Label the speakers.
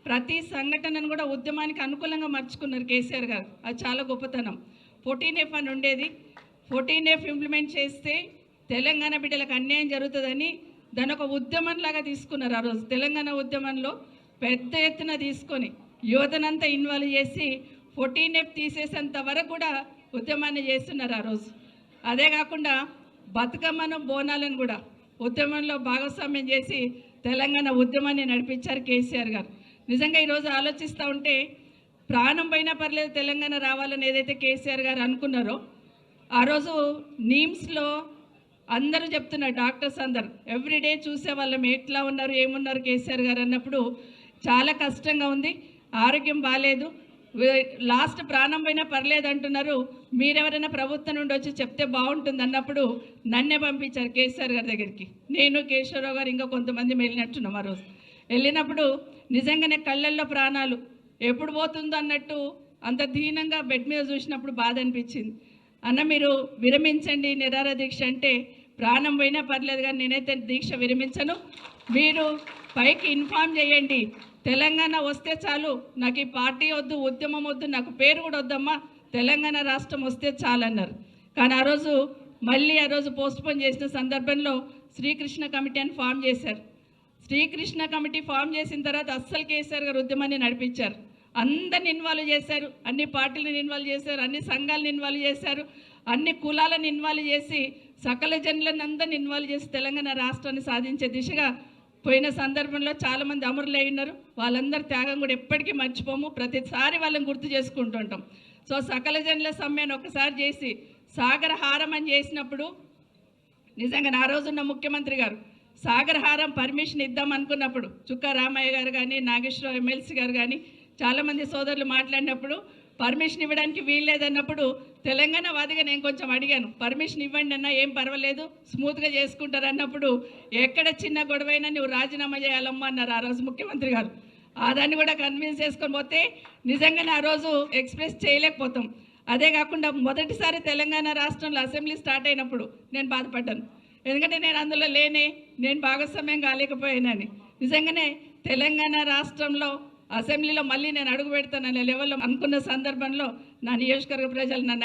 Speaker 1: ప్రతి సంఘటనను కూడా ఉద్యమానికి అనుకూలంగా మార్చుకున్నారు కేసీఆర్ గారు. అది చాలా గొప్పతనం. 14F అని ఉండేది. 14F ఇంప్లిమెంట్ చేస్తే తెలంగాణ బిడ్డలకు అన్యాయం జరుగుతుందని దాని ఒక ఉద్యమంలాగా తీసుకున్నారు. ఆ రోజు తెలంగాణ ఉద్యమంలో పెద్ద ఎత్తున తీసుకొని యువతనంతా ఇన్వాల్వ్ చేసి 14F తీసేసేంత వరకు కూడా ఉద్యమాన్ని చేస్తున్నారు ఆ రోజు. అదే కాకుండా బతుకమ్మను బోనాలను కూడా ఉద్యమంలో భాగస్వామ్యం చేసి తెలంగాణ ఉద్యమాన్ని నడిపించారు కేసీఆర్ గారు. నిజంగా ఈరోజు ఆలోచిస్తూ ఉంటే ప్రాణం పోయినా పర్లేదు తెలంగాణ రావాలని ఏదైతే కేసీఆర్ గారు అనుకున్నారో ఆ రోజు నీమ్స్లో అందరూ చెప్తున్నారు, డాక్టర్స్ అందరు ఎవ్రీడే చూసే వాళ్ళం ఎట్లా ఉన్నారు ఏమున్నారు కేసీఆర్ గారు అన్నప్పుడు చాలా కష్టంగా ఉంది, ఆరోగ్యం బాగాలేదు, లాస్ట్ ప్రాణం పోయినా పర్లేదు అంటున్నారు, మీరెవరైనా ప్రభుత్వం నుండి వచ్చి చెప్తే బాగుంటుంది అన్నప్పుడు నన్నే పంపించారు కేసీఆర్ గారి దగ్గరికి. నేను కేశవరావు గారు ఇంకా కొంతమంది వెళ్ళినట్టున్నాం. ఆ రోజు వెళ్ళినప్పుడు నిజంగానే కళ్ళల్లో ప్రాణాలు ఎప్పుడు పోతుందో అన్నట్టు అంత దీనంగా బెడ్ మీద చూసినప్పుడు బాధ అనిపించింది. అన్న మీరు విరమించండి నిరాహార దీక్ష అంటే, ప్రాణం పోయినా పర్లేదు కానీ నేనైతే దీక్ష విరమించను, మీరు పైకి ఇన్ఫార్మ్ చేయండి, తెలంగాణ వస్తే చాలు, నాకు ఈ పార్టీ వద్దు, ఉద్యమం వద్దు, నాకు పేరు కూడా వద్దమ్మా, తెలంగాణ రాష్ట్రం వస్తే చాలన్నారు. కానీ ఆ రోజు మళ్ళీ ఆ రోజు పోస్ట్పోన్ చేసిన సందర్భంలో శ్రీకృష్ణ కమిటీ అని ఫామ్ చేశారు. శ్రీకృష్ణ కమిటీ ఫామ్ చేసిన తర్వాత అస్సలు కేసీఆర్ గారు ఉద్యమాన్ని నడిపించారు. అందరిని ఇన్వాల్వ్ చేశారు, అన్ని పార్టీలను ఇన్వాల్వ్ చేశారు, అన్ని సంఘాలను ఇన్వాల్వ్ చేశారు, అన్ని కులాలను ఇన్వాల్వ్ చేసి సకల జనులను అందరిని ఇన్వాల్వ్ చేసి తెలంగాణ రాష్ట్రాన్ని సాధించే దిశగా పోయిన సందర్భంలో చాలామంది అమరులు అయినారు. వాళ్ళందరి త్యాగం కూడా ఎప్పటికీ మర్చిపోము, ప్రతిసారి వాళ్ళని గుర్తు చేసుకుంటుంటాం. సో సకల జనుల సమ్మెను ఒకసారి చేసి సాగర హారం అని చేసినప్పుడు నిజంగా ఆ రోజున్న ముఖ్యమంత్రి గారు సాగర్ హారం పర్మిషన్ ఇద్దాం అనుకున్నప్పుడు చుక్కా రామయ్య గారు కానీ నాగేశ్వరరావు ఎమ్మెల్సీ గారు కానీ చాలామంది సోదరులు మాట్లాడినప్పుడు పర్మిషన్ ఇవ్వడానికి వీల్లేదన్నప్పుడు తెలంగాణ వాదిగా నేను కొంచెం అడిగాను, పర్మిషన్ ఇవ్వండి అన్న, ఏం పర్వాలేదు స్మూత్గా చేసుకుంటారు అన్నప్పుడు ఎక్కడ చిన్న గొడవైనా నువ్వు రాజీనామా చేయాలమ్మా అన్నారు ఆ రోజు ముఖ్యమంత్రి గారు. దాన్ని కూడా కన్విన్స్ చేసుకొని పోతే నిజంగానే ఆ రోజు ఎక్స్ప్రెస్ చేయలేకపోతాం. అదే కాకుండా మొదటిసారి తెలంగాణ రాష్ట్రంలో అసెంబ్లీ స్టార్ట్ అయినప్పుడు నేను బాధపడ్డాను, ఎందుకంటే నేను అందులో నేను భాగస్వామ్యం కాలేకపోయానని. నిజంగానే తెలంగాణ రాష్ట్రంలో అసెంబ్లీలో మళ్ళీ నేను అడుగు పెడతాననే లెవెల్లో అనుకున్న సందర్భంలో నా నియోజకవర్గ ప్రజలు నన్ను